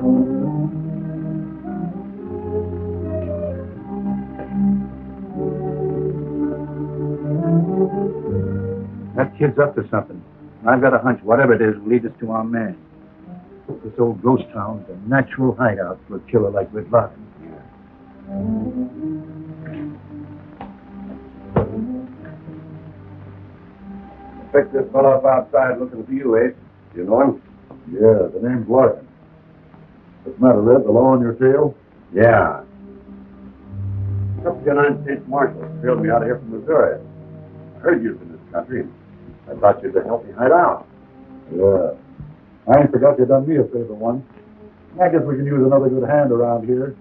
That kid's up to something. I've got a hunch whatever it is will lead us to our man. This old ghost town's a natural hideout for a killer like Red Larkin. I picked this fellow up outside looking for you, Ace. You know him? Yeah, the name's Larkin. What's the matter, Red? The law on your tail? Yeah. That's the United States Marshal trailed me out of here from Missouri. I heard you was in this country. I thought you'd help me hide out. Yeah. I ain't forgot you done me a favor once. I guess we can use another good hand around here.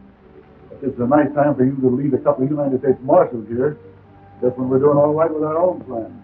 But it's a nice time for you to lead a couple of United States Marshals here, just when we're doing all right with our own plans.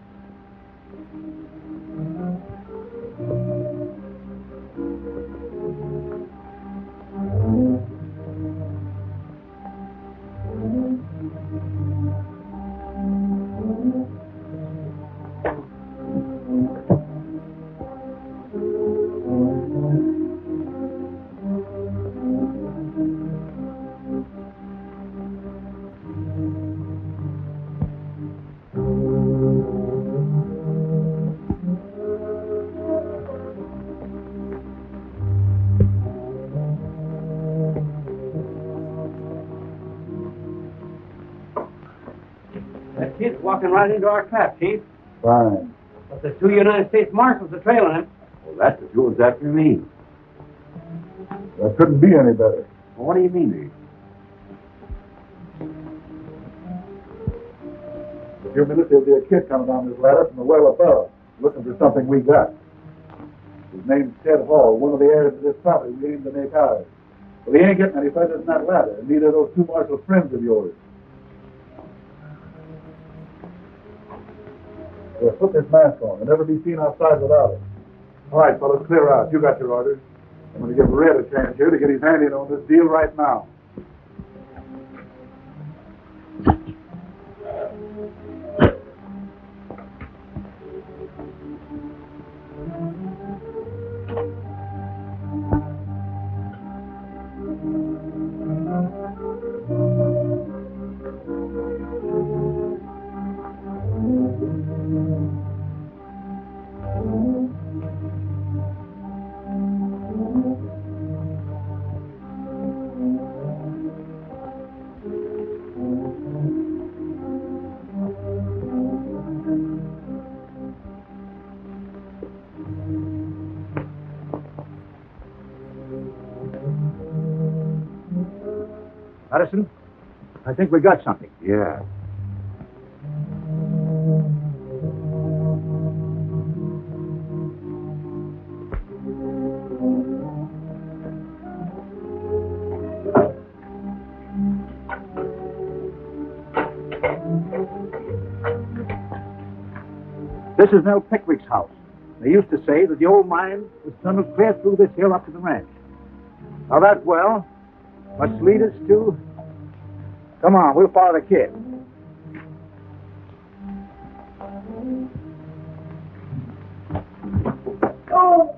Kid's walking right into our trap, Chief. Fine. But the two United States Marshals are trailing him. Well, that's the two exactly me. That couldn't be any better. Well, what do you mean, In a few minutes, there'll be a kid coming down this ladder from the well above, looking for something we got. His name's Ted Hall, one of the heirs of this property we aim to make ours. Well, he ain't getting any further than that ladder, and neither are those two Marshal friends of yours. Well, put this mask on and never be seen outside without it. All right, fellas, clear out. You got your orders. I'm going to give Red a chance here to get his hand in on this deal right now. Addison, I think we got something. Yeah. This is Nell Pickwick's house. They used to say that the old mine was tunneled clear through this hill up to the ranch. Now that well must lead us to... Come on, we'll follow the kid. Oh!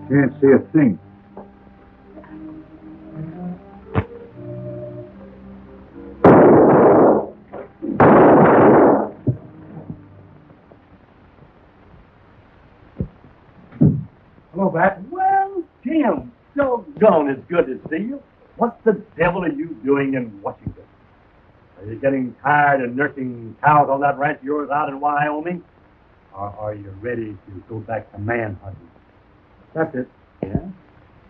Can't see a thing. Hello, Bat. Well, Jim, doggone it's good to see you. What the devil are you doing in Washington? Are you getting tired of nursing cows on that ranch of yours out in Wyoming? Or are you ready to go back to manhunting? That's it. Yeah?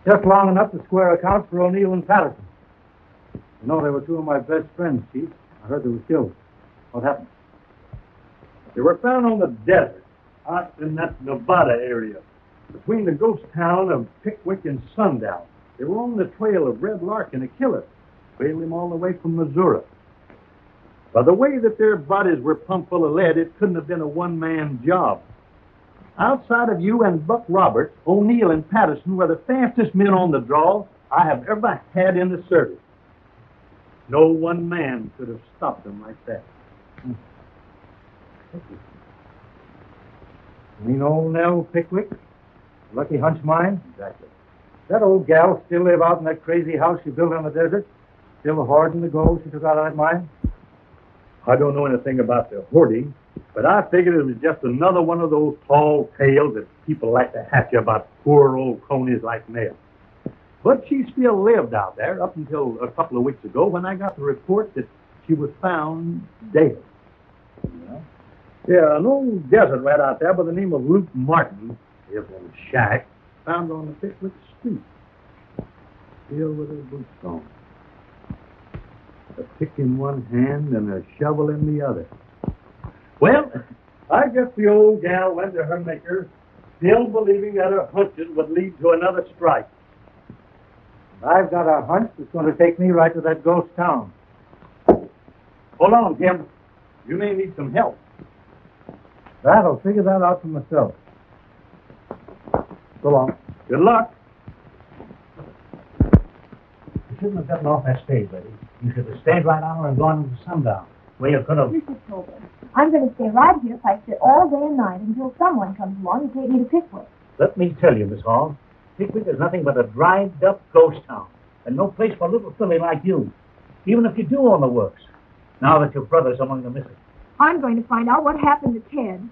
Just long enough to square accounts for O'Neill and Patterson. You know, they were two of my best friends, Chief. I heard they were killed. What happened? They were found on the desert, out in that Nevada area, between the ghost town of Pickwick and Sundown. They were on the trail of Red Larkin, a killer, trailed him all the way from Missouri. By the way that their bodies were pumped full of lead, it couldn't have been a one-man job. Outside of you and Buck Roberts, O'Neill and Patterson were the fastest men on the draw I have ever had in the service. No one man could have stopped them like that. You know Nell Pickwick? Lucky Hunch mine? Exactly. That old gal still live out in that crazy house she built on the desert? Still hoarding the gold she took out of that mine? I don't know anything about the hoarding, but I figured it was just another one of those tall tales that people like to hatch about poor old cronies like Nell. But she still lived out there up until a couple of weeks ago when I got the report that she was found dead. Yeah, an old desert rat out there by the name of Luke Martin lives in a shack found on the Pickwick Street. Still with her boots on. A pick in one hand and a shovel in the other. Well, I guess the old gal went to her maker, still believing that her hunches would lead to another strike. I've got a hunch that's going to take me right to that ghost town. Hold on, Tim. You may need some help. I'll figure that out for myself. So long. Good luck. You shouldn't have gotten off that stage, lady. You should have stayed right on and gone into sundown. Where you could have... Mrs. Tobin, I'm going to stay right here if I sit all day and night until someone comes along and take me to Pickwick. Let me tell you, Miss Hall, Pickwick is nothing but a dried-up ghost town, and no place for a little filly like you, even if you do own the works, now that your brother's among the missing. I'm going to find out what happened to Ted.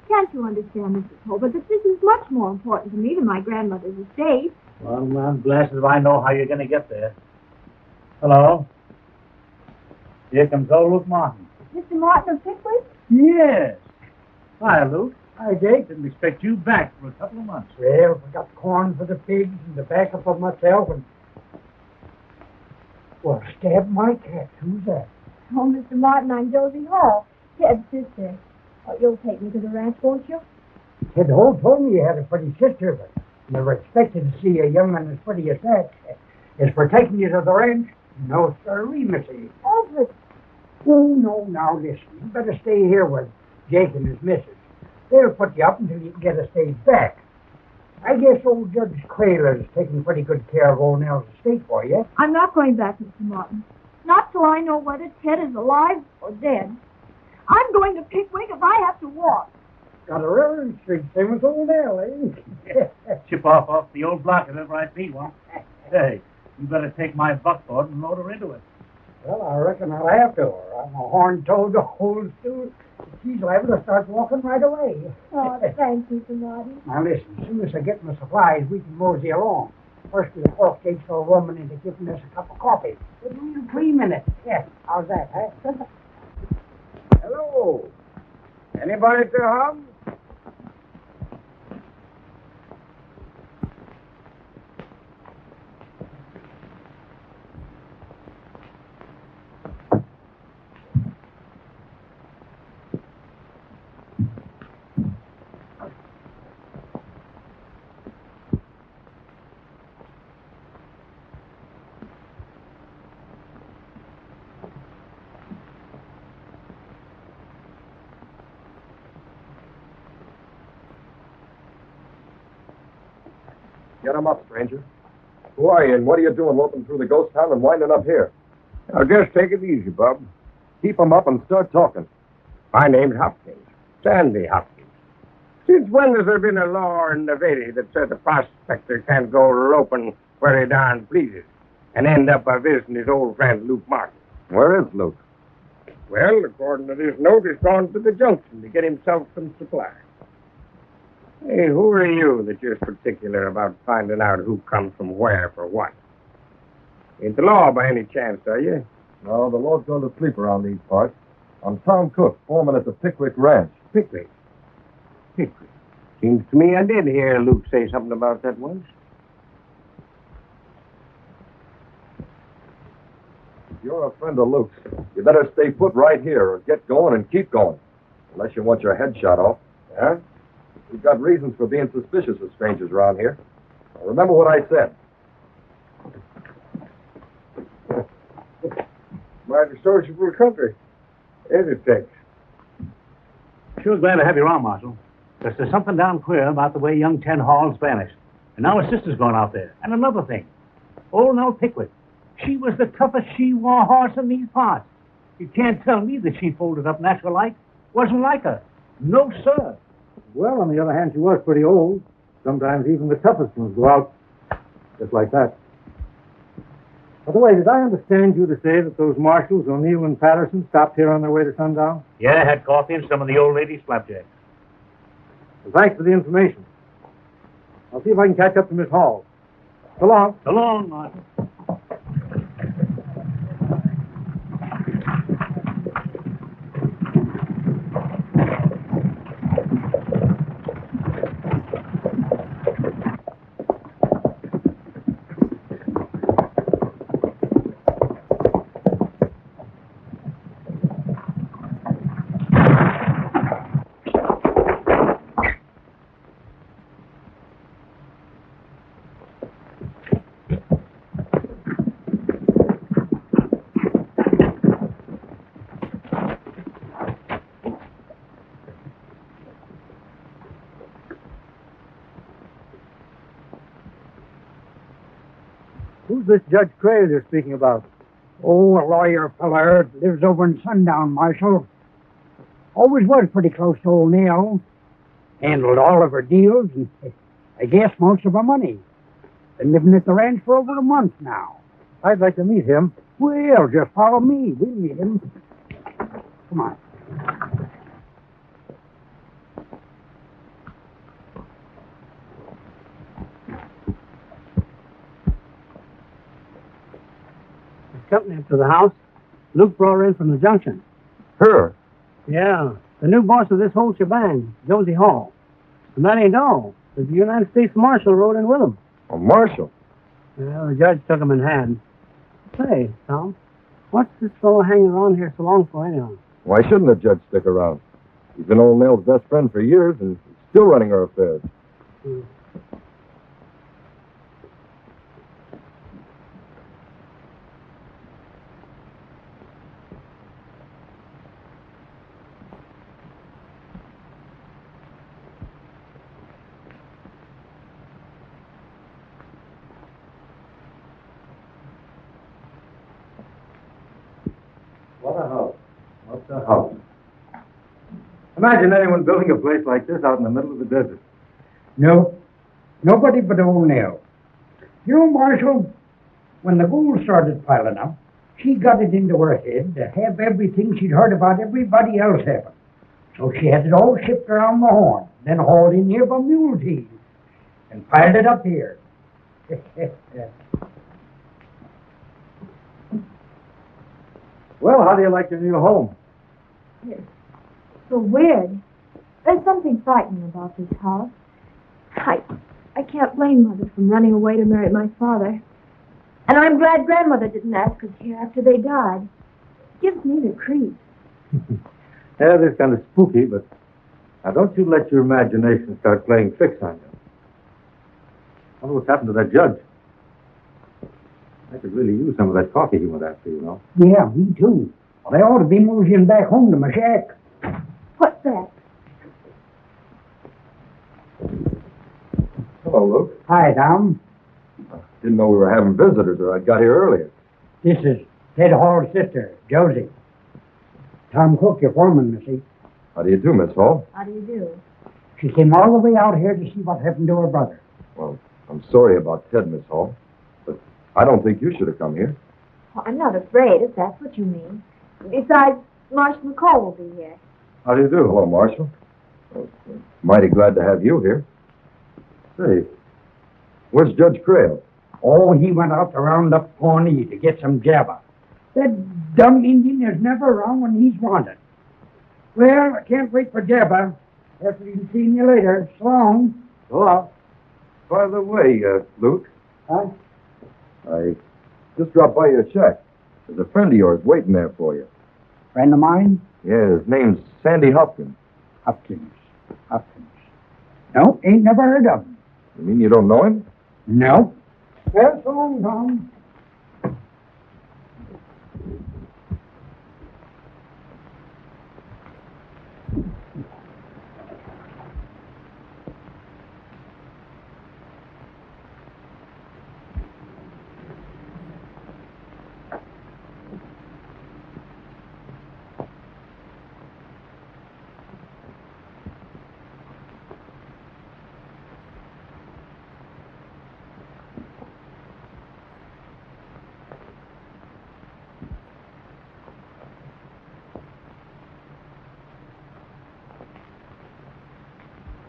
Can't you understand, Mrs. Tobin, that this is much more important to me than my grandmother's estate? Well, I'm blasted if I know how you're going to get there. Hello? Here comes old Luke Martin. Mr. Martin of Pickwick? Yes. Hi, Luke. Hi, Jake. Didn't expect you back for a couple of months. Well, we got corn for the pigs and tobacco for myself and... Well, stab my cat. Who's that? Oh, Mr. Martin, I'm Josie Hall, Ted's sister. Oh, you'll take me to the ranch, won't you? Ted Hall told me you had a pretty sister, but never expected to see a young man as pretty as that. As for taking you to the ranch, no, sirree, missy. Oh, but... Oh, no, now listen. You better stay here with Jake and his missus. They'll put you up until you can get a stage back. I guess old Judge Quayler's taking pretty good care of old Nell's estate for you. I'm not going back, Mr. Martin. Not till I know whether Ted is alive or dead. I'm going to Pickwick if I have to walk. Got a railroad street, same as old Nell, eh? Chip off the old block and never I see one. Hey, you better take my buckboard and load her into it. Well, I reckon I'll have to, or I'm a horn-toed old stool. She's liable to start walking right away. Oh, thanks, Mr. Martin. Now, listen, as soon as I get my supplies, we can mosey along. First, we'll force Jake's old woman into giving us a cup of coffee. We'll do you 3 minutes. Yeah, how's that, huh? Hello. Anybody to hum? Get him up, stranger. Who are you, and what are you doing loping through the ghost town and winding up here? Now, just take it easy, bub. Keep him up and start talking. My name's Hopkins. Sandy Hopkins. Since when has there been a law in Nevada that says a prospector can't go loping where he darn pleases and end up by visiting his old friend Luke Martin? Where is Luke? Well, according to this note, he's gone to the junction to get himself some supplies. Hey, who are you that you're particular about finding out who comes from where for what? Ain't the law by any chance, are you? No, the law's going to sleep around these parts. I'm Tom Cook, foreman at the Pickwick Ranch. Pickwick. Pickwick. Seems to me I did hear Luke say something about that once. If you're a friend of Luke's, you better stay put right here or get going and keep going. Unless you want your head shot off. Yeah? We've got reasons for being suspicious of strangers around here. Now, remember what I said. Mighty sociable country. As it takes. Sure glad to have you around, Marshal. Because there's something down queer about the way young Ted Hall's vanished. And now his sister's gone out there. And another thing. Old Nell Pickwick. She was the toughest she-war horse in these parts. You can't tell me that she folded up natural-like. Wasn't like her. No, sir. Well, on the other hand, she was pretty old. Sometimes even the toughest ones go out just like that. By the way, did I understand you to say that those marshals, O'Neill and Patterson, stopped here on their way to sundown? Yeah, had coffee and some of the old ladies' flapjacks. Well, thanks for the information. I'll see if I can catch up to Miss Hall. So long. So long, Marshal. Who's this Judge Crail you're speaking about? Oh, a lawyer feller lives over in Sundown, Marshal. Always was pretty close to old Nell. Handled all of her deals and I guess most of her money. Been living at the ranch for over a month now. I'd like to meet him. Well, just follow me. We'll meet him. Come on. Company up to the house. Luke brought her in from the junction. Her? Yeah, the new boss of this whole shebang, Josie Hall. And that ain't all. The United States Marshal rode in with him. Oh, Marshal. Well, the judge took him in hand. Say, Tom, what's this fellow hanging around here so long for anyhow? Why shouldn't the judge stick around? He's been old Nell's best friend for years and he's still running her affairs. What a house. What a house. Imagine anyone building a place like this out in the middle of the desert. No, nobody but old Nell. You know, Marshal, when the gold started piling up, she got it into her head to have everything she'd heard about everybody else having. So she had it all shipped around the Horn, then hauled in here by mule teams, and piled it up here. Well, how do you like your new home? It's so weird. There's something frightening about this house. I can't blame Mother from running away to marry my father. And I'm glad Grandmother didn't ask us here after they died. It gives me the creeps. Yeah, this is kind of spooky, but now don't you let your imagination start playing tricks on you. I wonder what's happened to that judge. I could really use some of that coffee he went after, you know. Yeah, me too. Well, they ought to be moving back home to my shack. What's that? Hello, Luke. Hi, Tom. Didn't know we were having visitors, or I got here earlier. This is Ted Hall's sister, Josie. Tom Cook, your foreman, Missy. How do you do, Miss Hall? How do you do? She came all the way out here to see what happened to her brother. Well, I'm sorry about Ted, Miss Hall, but I don't think you should have come here. Well, I'm not afraid, if that's what you mean. Besides, Marshal McCall will be here. How do you do? Hello, Marshal. Well, mighty glad to have you here. Say, where's Judge Crail? Oh, he went out to round up Pawnee to get some jabba. That dumb Indian is never around when he's wanted. Well, I can't wait for jabba. After he's seen you later. So long. So long. By the way, Luke. Huh? I just dropped by your shack. There's a friend of yours waiting there for you. Friend of mine? Yeah, his name's Sandy Hopkins. Hopkins. No, ain't never heard of him. You mean you don't know him? No. Well, so long, Tom.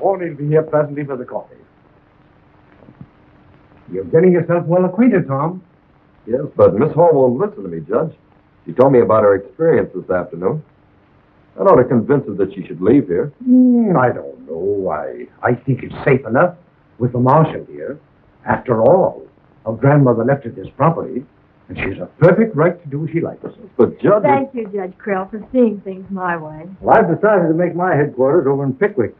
Only'll be here presently for the coffee. You're getting yourself well acquainted, Tom. Yes, but Miss Hall won't listen to me, Judge. She told me about her experience this afternoon. I ought to convince her that she should leave here. I don't know. I think it's safe enough with the Marshal here. After all, her grandmother left her this property, and she's a perfect right to do as she likes. But, Judge... Thank you, Judge Krill, for seeing things my way. Well, I've decided to make my headquarters over in Pickwick.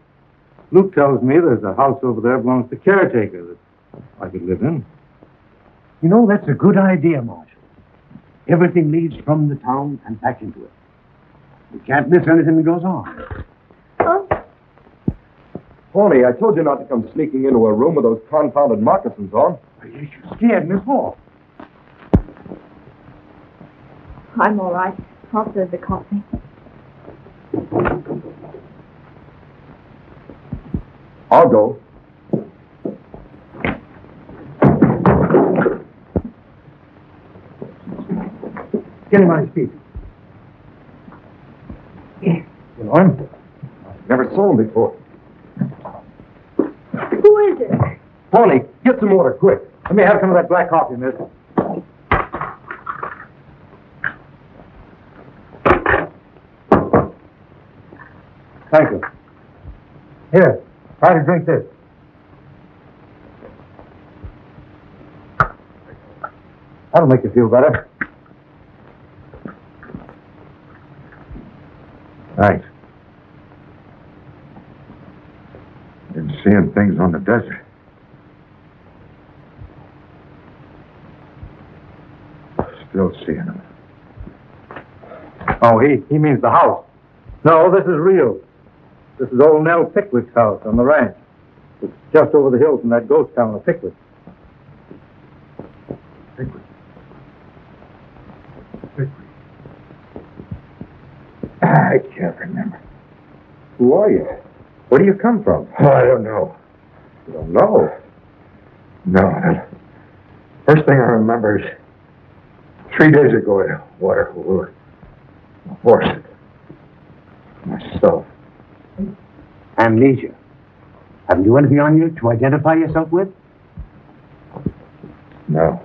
Luke tells me there's a house over there belongs to caretaker that I could live in. You know, that's a good idea, Marshal. Everything leads from the town and back into it. We can't miss anything that goes on. Huh? Pony, I told you not to come sneaking into a room with those confounded moccasins on. You scared Miss Hall. I'm all right. I'll serve the coffee. I'll go. Get him on his feet. You know him? Never saw him before. Who is it? Pony, get some water, quick. Let me have some of that black coffee, miss. Thank you. Here, try to drink this. That'll make you feel better. Thanks. Been seeing things on the desert. Still seeing them. Oh, he means the house. No, this is real. This is old Nell Pickwick's house on the ranch. It's just over the hill from that ghost town of Pickwick. Pickwick. I can't remember. Who are you? Where do you come from? Oh, I don't know. You don't know? No. The first thing I remember is 3 days ago at Waterhole. A horse. Myself. Amnesia. Haven't you anything on you to identify yourself with? No.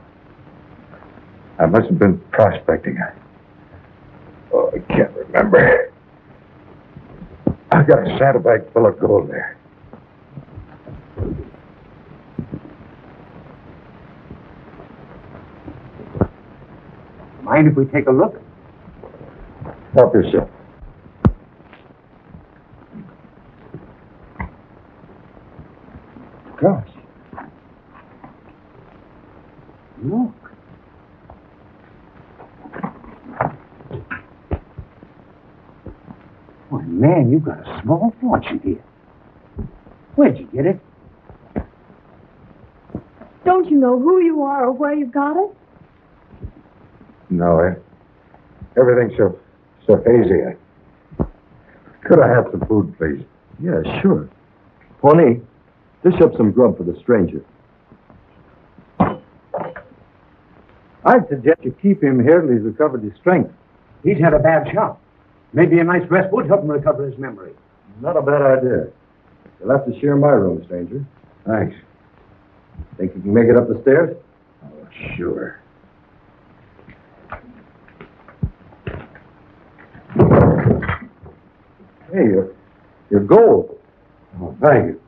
I must have been prospecting. Oh, I can't remember. I got a saddlebag full of gold there. Mind if we take a look? Help yourself. Gosh. Look. Why, man, you've got a small fortune here. Where'd you get it? Don't you know who you are or where you got it? No, everything's so hazy. Could I have some food, please? Yeah, sure. Pony, dish up some grub for the stranger. I'd suggest you keep him here till he's recovered his strength. He's had a bad shot. Maybe a nice rest would help him recover his memory. Not a bad idea. You'll have to share my room, stranger. Thanks. Think you can make it up the stairs? Oh, sure. Hey, your gold. Oh, thank you.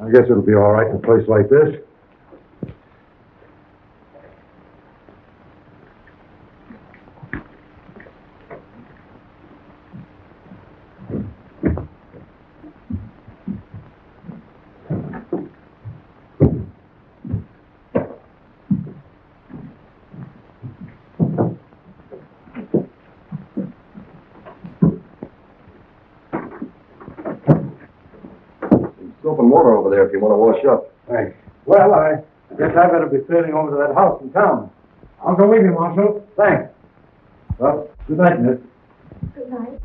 I guess it'll be all right in a place like this. Soap and water over there if you want to wash up. Thanks. Well, I guess I better be sailing over to that house in town. I'll go with you, Marshal. Thanks. Well, good night, miss. Good night.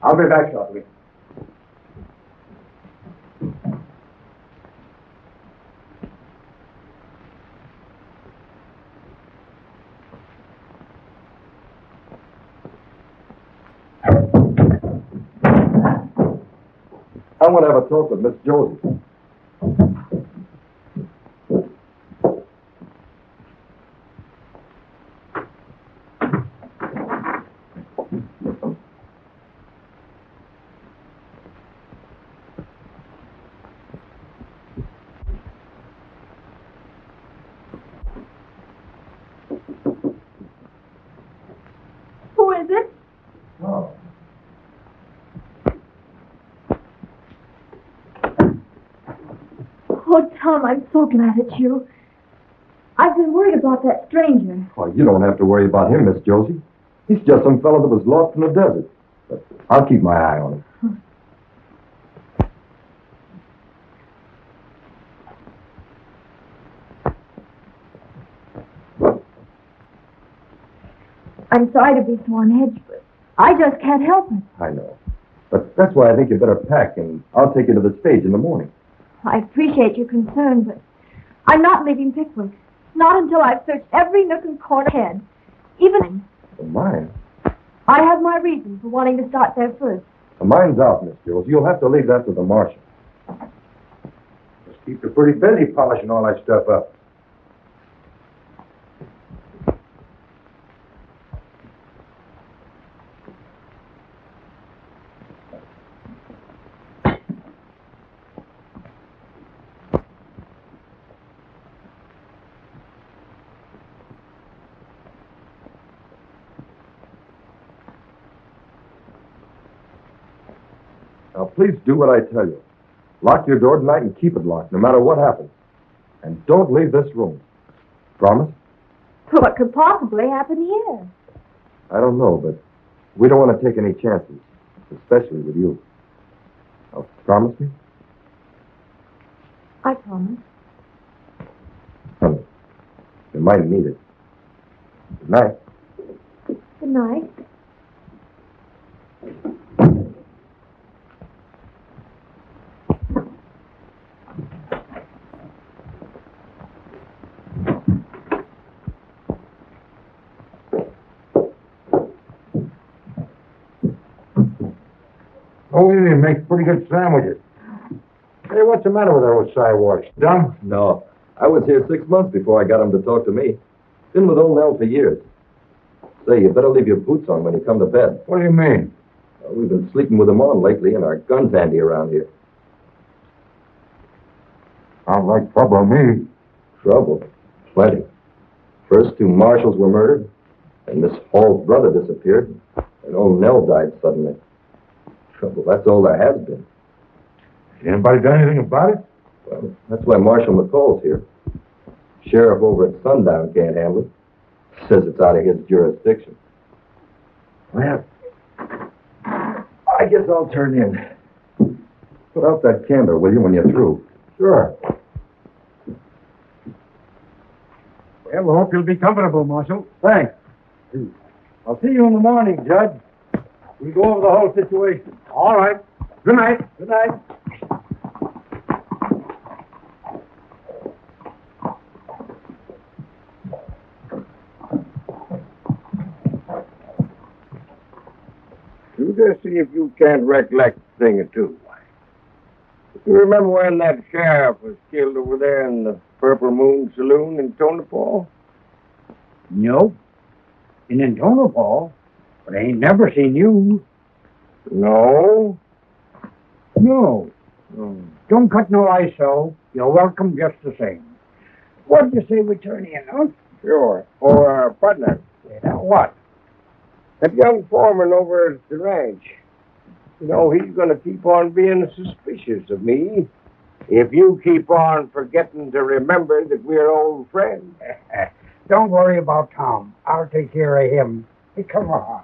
I'll be back shortly. want to have a talk with Miss Josie. Who is it? Oh. Oh, Tom, I'm so glad it's you. I've been worried about that stranger. Well, you don't have to worry about him, Miss Josie. He's just some fellow that was lost in the desert. But I'll keep my eye on him. I'm sorry to be so on edge, but I just can't help it. I know. But that's why I think you better pack, and I'll take you to the stage in the morning. I appreciate your concern, but I'm not leaving Pickwick. Not until I've searched every nook and corner ahead. Even... The mine? I have my reasons for wanting to start there first. The mine's out, Miss Josie. You'll have to leave that to the Marshal. Just keep you pretty busy polishing all that stuff up. Now, please do what I tell you. Lock your door tonight and keep it locked, no matter what happens. And don't leave this room. Promise? What could possibly happen here? I don't know, but we don't want to take any chances, especially with you. Now, promise me? I promise. Honey, you might need it. Good night. Good night. Oh, you make pretty good sandwiches. Hey, what's the matter with those sidewalks? Done? No. I was here 6 months before I got him to talk to me. Been with old Nell for years. Say, you better leave your boots on when you come to bed. What do you mean? We've been sleeping with them on lately, and our guns handy around here. Sounds like trouble to me. Trouble? Plenty. First 2 marshals were murdered, and Miss Hall's brother disappeared, and old Nell died suddenly. Trouble, that's all there has been. Has anybody done anything about it? Well, that's why Marshal McCall's here. Sheriff over at Sundown can't handle it. Says it's out of his jurisdiction. Well, I guess I'll turn in. Put out that candle, will you, when you're through? Sure. Well, we hope you'll be comfortable, Marshal. Thanks. I'll see you in the morning, Judge. We'll go over the whole situation. All right. Good night. Good night. You just see if you can't recollect a thing or two. You remember when that sheriff was killed over there in the Purple Moon Saloon in Tonopah? No. In Tonopah? But I ain't never seen you. No. No. Don't cut no ice, so. You're welcome just the same. What'd you say we turn in, huh? Sure. Or partner. Yeah, now what? That young foreman over at the ranch. You know, he's going to keep on being suspicious of me if you keep on forgetting to remember that we're old friends. Don't worry about Tom. I'll take care of him. Hey, come on.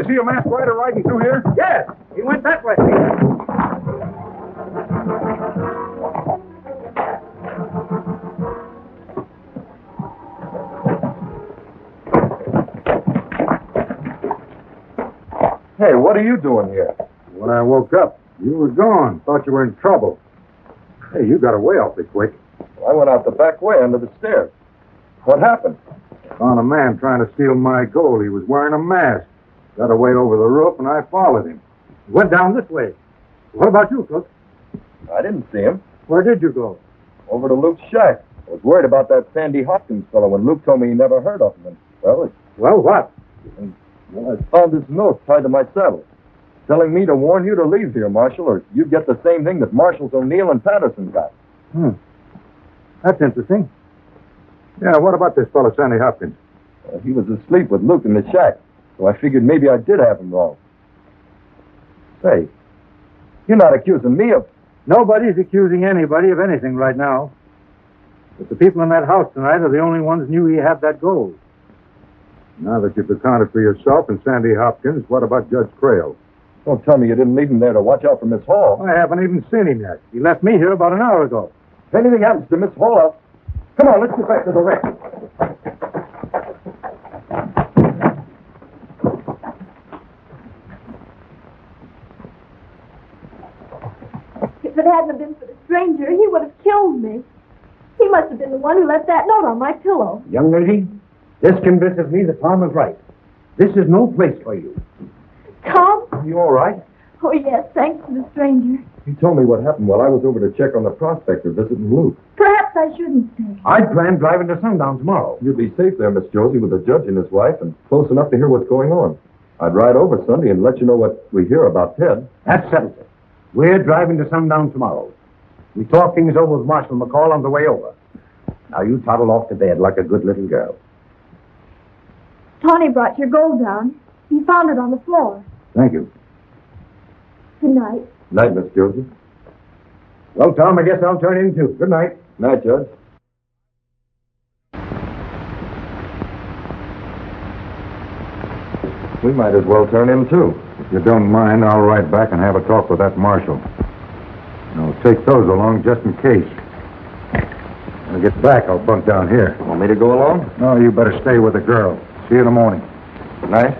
You see a masked rider riding through here? Yes, he went that way. Hey, what are you doing here? When I woke up, you were gone. Thought you were in trouble. Hey, you got away awfully quick. Well, I went out the back way under the stairs. What happened? Found a man trying to steal my gold. He was wearing a mask. Got away over the roof, and I followed him. He went down this way. What about you, Cook? I didn't see him. Where did you go? Over to Luke's shack. I was worried about that Sandy Hopkins fellow when Luke told me he never heard of him. And, Well, what? I found this note tied to my saddle, telling me to warn you to leave here, Marshal, or you'd get the same thing that Marshals O'Neill and Patterson got. That's interesting. Yeah, what about this fellow, Sandy Hopkins? He was asleep with Luke in the shack, so I figured maybe I did have him wrong. Say, you're not accusing me of... Nobody's accusing anybody of anything right now. But the people in that house tonight are the only ones knew he had that gold. Now that you've accounted for yourself and Sandy Hopkins, what about Judge Crail? Don't tell me you didn't leave him there to watch out for Miss Hall. I haven't even seen him yet. He left me here about an hour ago. If anything happens to Miss Hall, come on, let's get back to the wreck. If it hadn't been for the stranger, he would have killed me. He must have been the one who left that note on my pillow. Young lady, this convinces me that Tom is right. This is no place for you. Tom? You all right? Oh, yes, thanks to the stranger. He told me what happened while I was over to check on the prospector visiting Luke. Perhaps I shouldn't stay. I'd plan driving to Sundown tomorrow. You'd be safe there, Miss Josie, with the judge and his wife, and close enough to hear what's going on. I'd ride over Sunday and let you know what we hear about Ted. That settles it. We're driving to Sundown tomorrow. We talk things over with Marshal McCall on the way over. Now you toddle off to bed like a good little girl. Tawny brought your gold down. He found it on the floor. Thank you. Good night. Night, Miss Josie. Well, Tom, I guess I'll turn in too. Good night. Night, Judge. We might as well turn in, too. If you don't mind, I'll ride back and have a talk with that marshal. I'll take those along just in case. When I get back, I'll bunk down here. Want me to go along? No, you better stay with the girl. See you in the morning. Good night.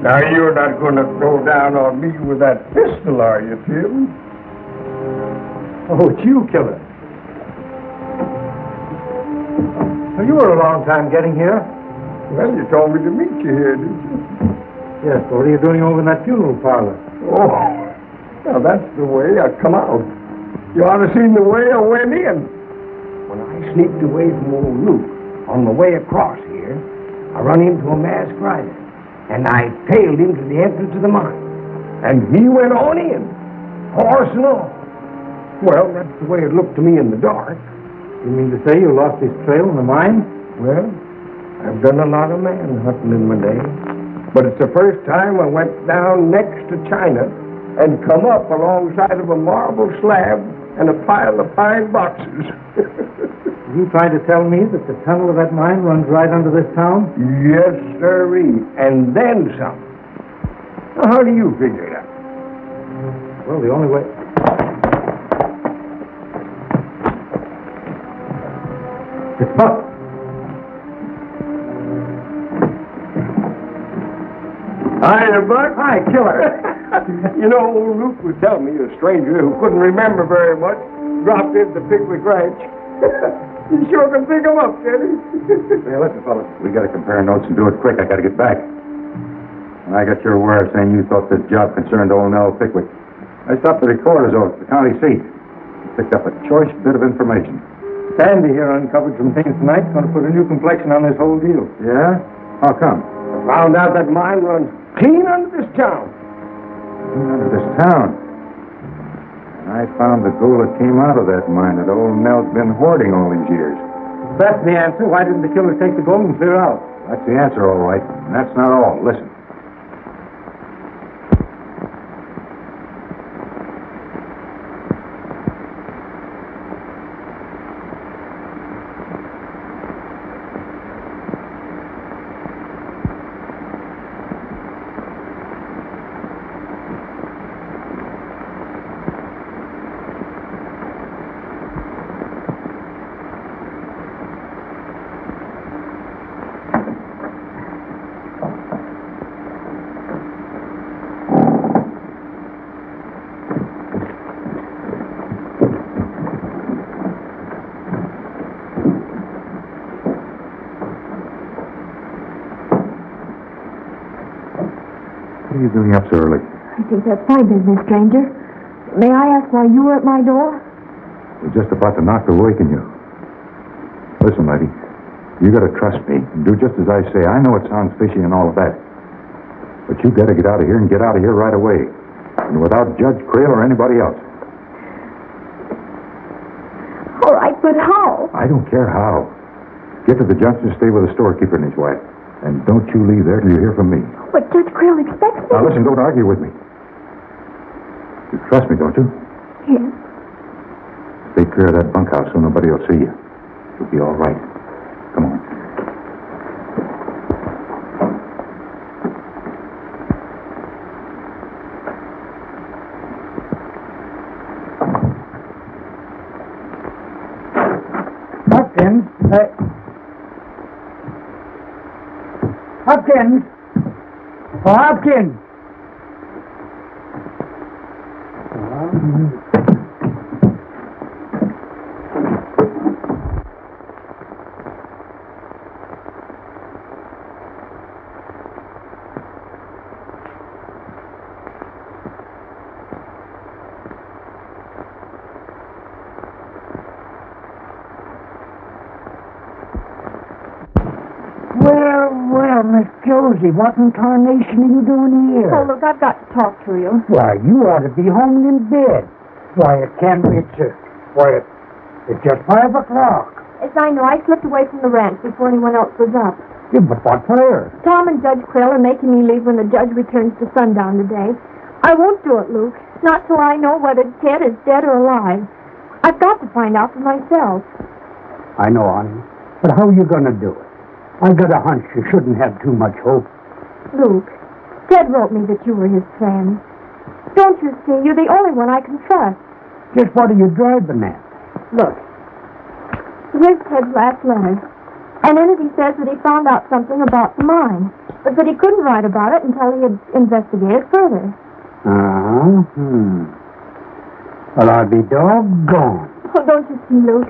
Now, you're not going to throw down on me with that pistol, are you, Tim? Oh, it's you, killer. Well, you were a long time getting here. Well, you told me to meet you here, didn't you? Yes, what are you doing over in that funeral parlor? Oh, now that's the way I come out. You ought to seen the way I went in. When I sneaked away from old Luke, on the way across here, I run into a masked rider, and I tailed him to the entrance of the mine. And he went on in, horse and all. Well, that's the way it looked to me in the dark. You mean to say you lost his trail in the mine? Well, I've done a lot of man hunting in my day, but it's the first time I went down next to China and come up alongside of a marble slab and a pile of pine boxes. You trying to tell me that the tunnel of that mine runs right under this town? Yes, sirree, and then some. Now, how do you figure it out? Well, the only way... It's Buck. Hi there, Buck. Hi, killer. You know, old Luke was telling me a stranger who couldn't remember very much dropped into Pickwick Ranch. You sure can pick him up, can he? Hey, listen, fellas. We got to compare notes and do it quick. I got to get back. And I got your wire saying you thought this job concerned old Nell Pickwick. I stopped the recorder's office at the county seat. Picked up a choice bit of information. Sandy here uncovered some things tonight. Going to put a new complexion on this whole deal. Yeah? How come? I found out that mine runs clean under this town. Under this town. And I found the gold that came out of that mine that old Nell's been hoarding all these years. If that's the answer, why didn't the killer take the gold and clear out? That's the answer, all right. And that's not all. Listen. What are you doing up so early? I think that's my business, stranger. May I ask why you were at my door? We're just about to knock to waken you. Listen, lady, you got to trust me and do just as I say. I know it sounds fishy and all of that, but you got to get out of here and get out of here right away, and without Judge Creel or anybody else. All right, but how? I don't care how. Get to the junction, stay with the storekeeper and his wife, and don't you leave there till you hear from me. But Judge Creel expects me. Now listen, don't argue with me. You trust me, don't you? Yes. Stay clear of that bunkhouse so nobody will see you. You'll be all right. Come on. Hopkins. Hopkins. Oh, Hopkins. Well, Miss Josie, what in tarnation are you doing here? Oh, look, I've got to talk to you. Why, you ought to be home in bed. Why, it can't be. It's just 5 o'clock. As I know, I slipped away from the ranch before anyone else was up. Yeah, but what for? Tom and Judge Creel are making me leave when the judge returns to sundown today. I won't do it, Luke. Not till I know whether Ted is dead or alive. I've got to find out for myself. I know, honey. But how are you going to do it? I got a hunch you shouldn't have too much hope. Luke, Ted wrote me that you were his friend. Don't you see? You're the only one I can trust. Just what are you driving at? Look, here's Ted's last letter. And in it he says that he found out something about the mine, but that he couldn't write about it until he had investigated further. Well, I'll be doggone. Oh, don't you see, Luke?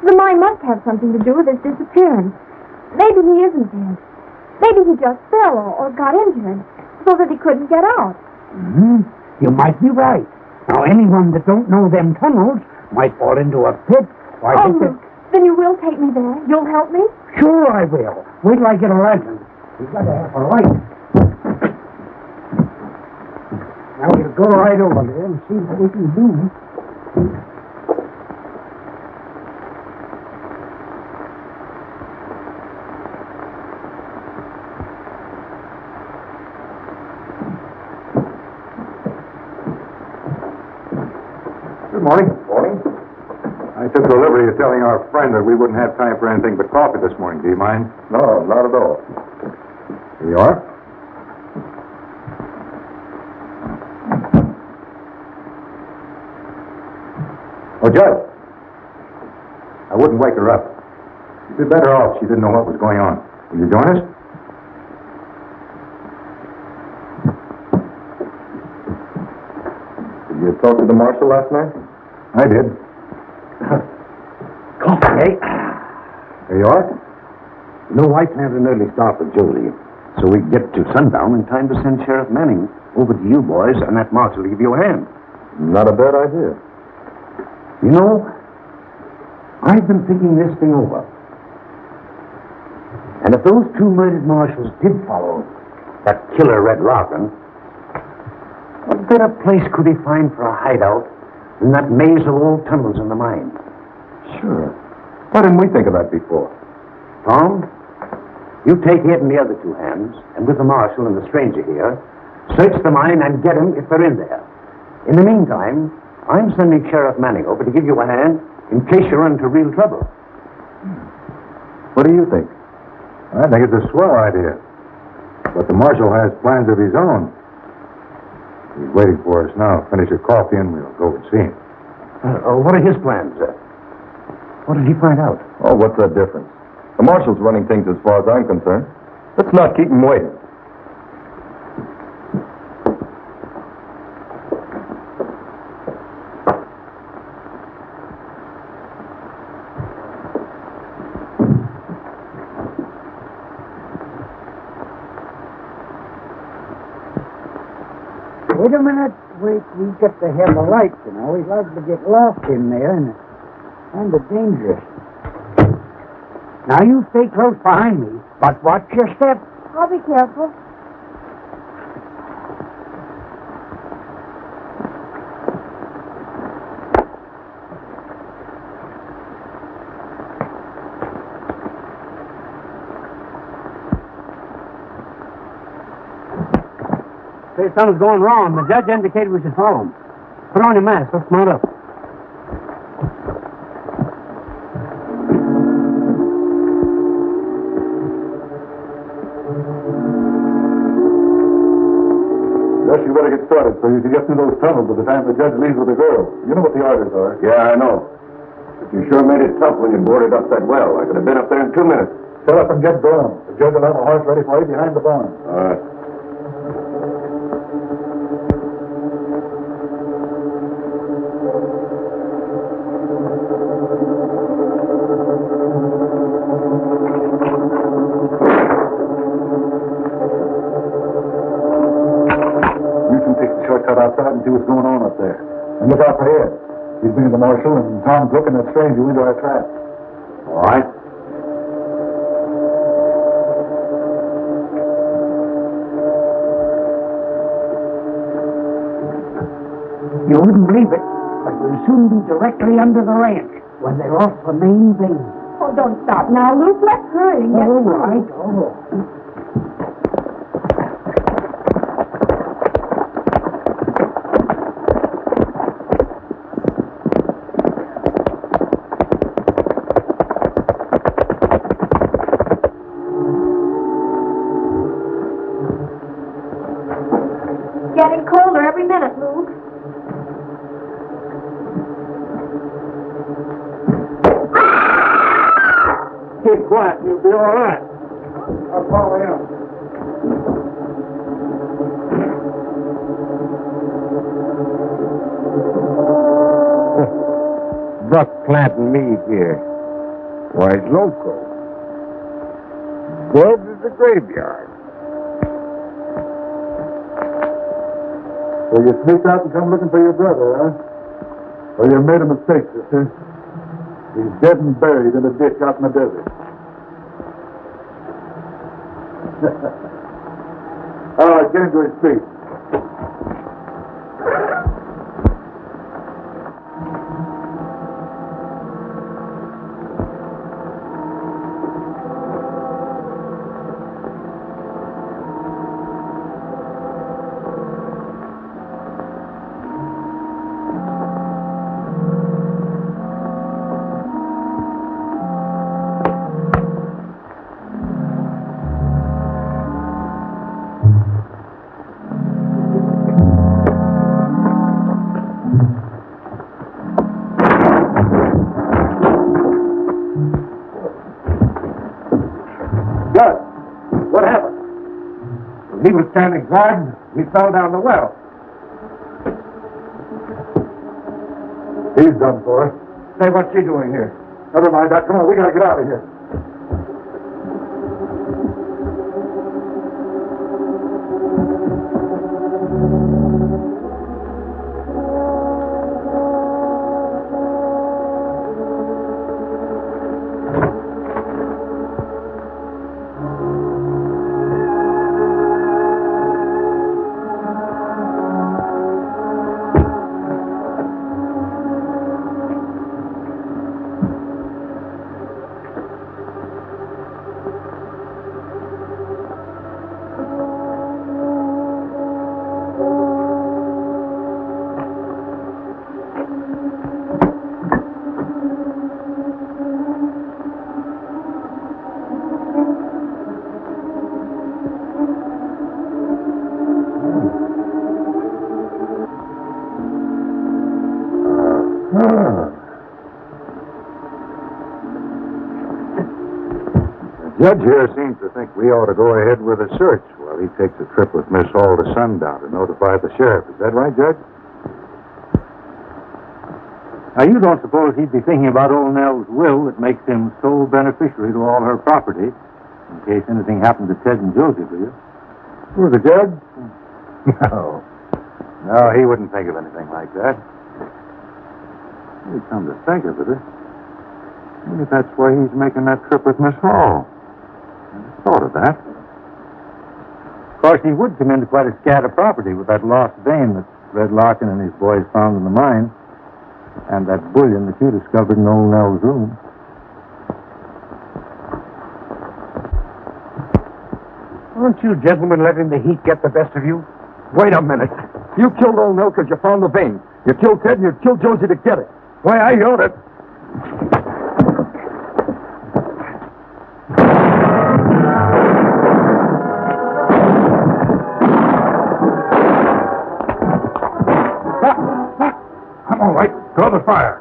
The mine must have something to do with his disappearance. Maybe he isn't dead. Maybe he just fell or got injured so that he couldn't get out. You might be right. Now, anyone that don't know them tunnels might fall into a pit. Why, Luke, then you will take me there? You'll help me? Sure I will. Wait till I get a lantern. We've got to have a light. Now we'll go right over there and see what we can do. Good morning. Morning. I took the liberty of telling our friend that we wouldn't have time for anything but coffee this morning. Do you mind? No, not at all. Here you are. Oh, Judge. I wouldn't wake her up. She'd be better off if she didn't know what was going on. Will you join us? Did you talk to the marshal last night? I did. Coffee, eh? Here you are. No, I planned an early start with Josie, so we get to sundown in time to send Sheriff Manning over to you boys and that Marshal to give you a hand. Not a bad idea. You know, I've been thinking this thing over. And if those two murdered marshals did follow that killer Red Robin, what better place could he find for a hideout than that maze of old tunnels in the mine? Sure. Why didn't we think of that before? Tom, you take it in the other two hands, and with the marshal and the stranger here, search the mine and get them if they're in there. In the meantime, I'm sending Sheriff Manning over to give you a hand in case you run into real trouble. What do you think? I think it's a swell idea. But the marshal has plans of his own. He's waiting for us now. Finish your coffee and we'll go and see him. What are his plans? What did he find out? Oh, what's that difference? The marshal's running things as far as I'm concerned. Let's not keep him waiting. Wait a minute. Wait, we get to have the lights, you know. We'd like to get lost in there, and it's kind of dangerous. Now, you stay close behind me, but watch your step. I'll be careful. Say, something's going wrong. The judge indicated we should follow him. Put on your mask. Let's mount up. Yes, you better get started so you can get through those tunnels by the time the judge leaves with the girl. You know what the orders are. Yeah, I know. But you sure made it tough when you boarded up that well. I could have been up there in 2 minutes. Shut up and get going. The judge will have a horse ready for you behind the barn. All right. Cut outside and see what's going on up there. And look out for Ed. He's bringing the marshal, and Tom's looking that stranger into our trap. All right. You wouldn't believe it, but we'll soon be directly under the ranch when they're off the main vein. Oh, don't stop now, Luke. Let's hurry and get All through. right, all right. Getting colder every minute, Luke. Keep quiet, you'll be all right. I'll follow him. Buck planting me here. Why, it's loco. Well, to the graveyard. So you sneaked out and come looking for your brother, huh? Well, you made a mistake, sister. He's dead and buried in a ditch out in the desert. All right, get him to his feet. Judge, what happened? He was standing guard. He fell down the well. He's done for. Say, what's she doing here? Never mind that. Come on, we gotta get out of here. The judge here seems to think we ought to go ahead with a search while he takes a trip with Miss Hall to Sundown to notify the sheriff. Is that right, Judge? Now, you don't suppose he'd be thinking about old Nell's will that makes him sole beneficiary to all her property in case anything happened to Ted and Josie, do you? Who, the judge? No. No, he wouldn't think of anything like that. Maybe come to think of it, maybe that's why he's making that trip with Miss Hall. I thought of that. Of course, he would come into quite a scat of property with that lost vein that Red Larkin and his boys found in the mine, and that bullion that you discovered in old Nell's room. Aren't you gentlemen letting the heat get the best of you? Wait a minute. You killed old Nell because you found the vein. You killed Ted and you killed Josie to get it. Why, I own it. I'm all right. Throw the fire.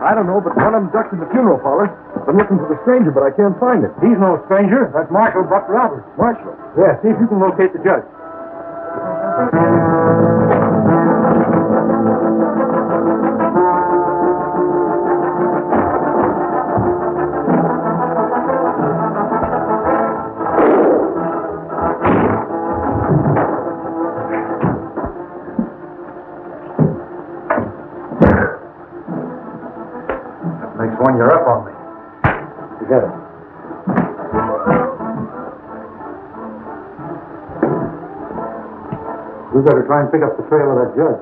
I don't know, but one of them ducked in the funeral parlor. I'm looking for the stranger, but I can't find him. He's no stranger. That's Marshal Buck Roberts. Marshal? Yeah, see if you can locate the judge. When you're up on me. Forget it. We better try and pick up the trail of that judge.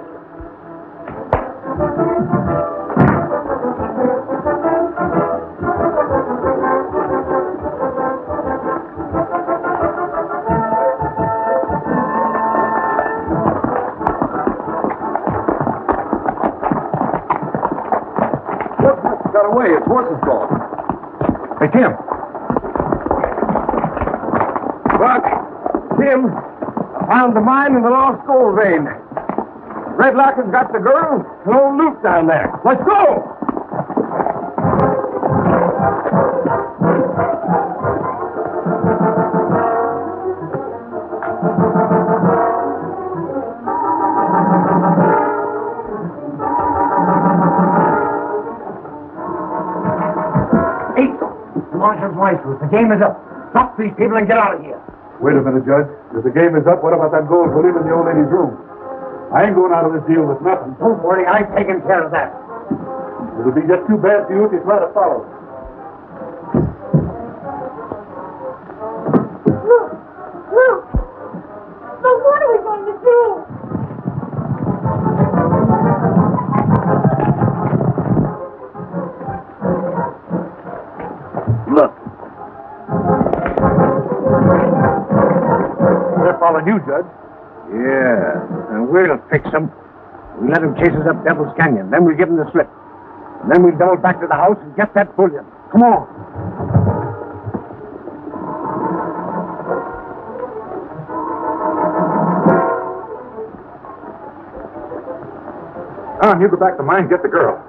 got away. His horse is gone. Hey, Tim. Buck, Tim, I found the mine in the lost gold vein. Red Lock has got the girl and old Luke down there. Let's go! Marshal's wife, the game is up. Stop these people and get out of here. Wait a minute, Judge. If the game is up, what about that gold we'll leave in the old lady's room? I ain't going out of this deal with nothing. Don't worry, I'm taking care of that. It'll be just too bad for you if you try to follow. Look, what are we going to do? Look. They're following you, Judge. Yeah, and we'll fix them. We let them chase us up Devil's Canyon. Then we give them the slip. And then we'll double back to the house and get that bullion. Come on. Tom, you go back to mine and get the girl.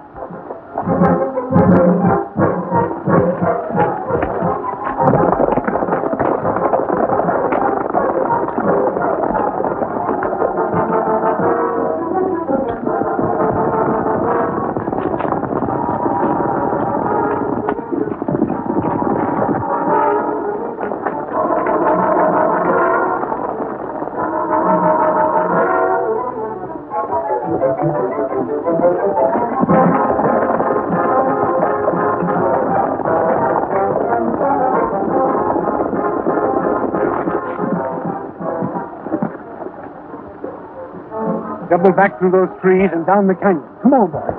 Double back through those trees and down the canyon. Come on, boys.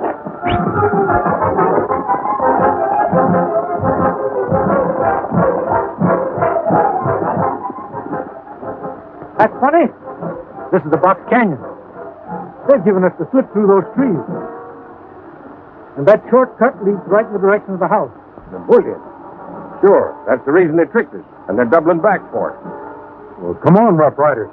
That's funny. This is the Box Canyon. They've given us the slip through those trees. And that shortcut leads right in the direction of the house. The bullion. Sure, that's the reason they tricked us. And they're doubling back for it. Well, come on, Rough Riders.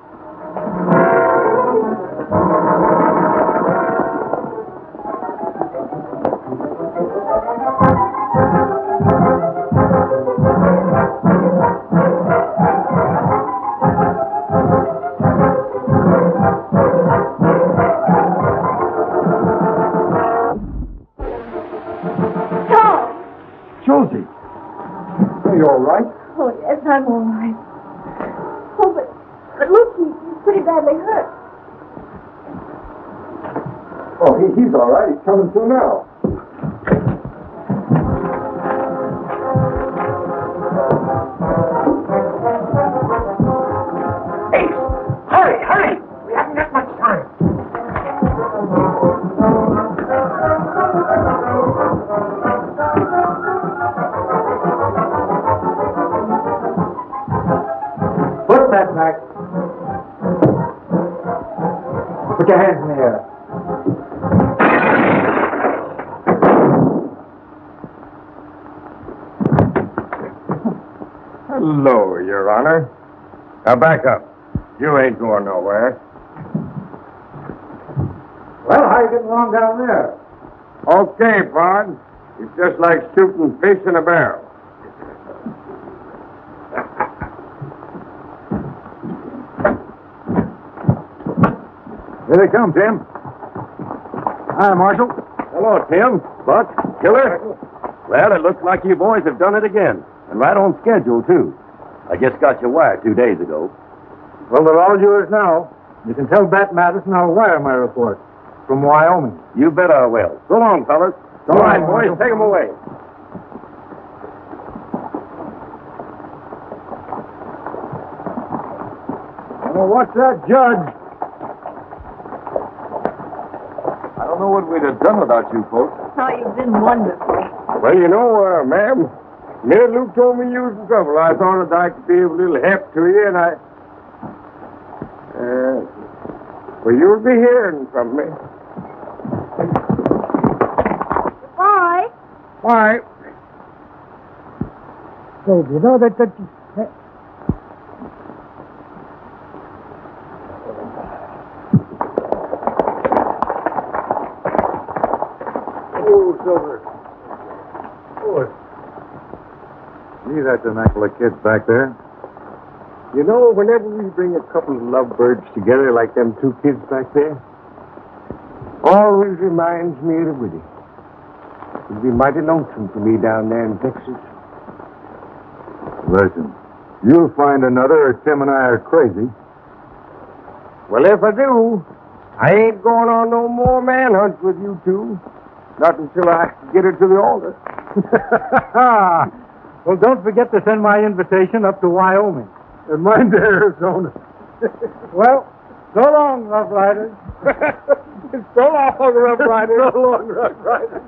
Josie, are you all right? Oh, yes, I'm all right. Oh, but look, he's pretty badly hurt. Oh, he's all right. He's coming through now. Hey, hurry! We haven't got much time. Put that back. Put your hands in the air. Hello, Your Honor. Now back up. You ain't going nowhere. Well, how you getting along down there? Okay, Bard. It's just like shooting fish in a barrel. Here they come, Tim. Hi, Marshal. Hello, Tim. Buck. Killer. Well, it looks like you boys have done it again. And right on schedule, too. I just got your wire 2 days ago. Well, they're all yours now. You can tell Bat Madison I'll wire my report. From Wyoming. You bet I will. So long, fellas. So All right, long, boys, Marshal. take them away. Now, what's that, Judge? I don't know what we'd have done without you folks. Oh, you've been wonderful. Well, you know, ma'am, me and Luke told me you was in trouble. I thought I could be of a little help to you, and well, you'll be hearing from me. Goodbye. Why, Babe, you know that... Oh, Silver. Oh, see that immaculate kid back there? you know, whenever we bring a couple of lovebirds together like them two kids back there, always reminds me of the Widdy. It'd be mighty lonesome for me down there in Texas. Listen, you'll find another, or Tim and I are crazy. Well, if I do, I ain't going on no more manhunts with you two. Not until I get her to the altar. Well, don't forget to send my invitation up to Wyoming. And mine to Arizona. Well, so long, Rough Riders. So long, Rough Riders. So long, Rough Riders.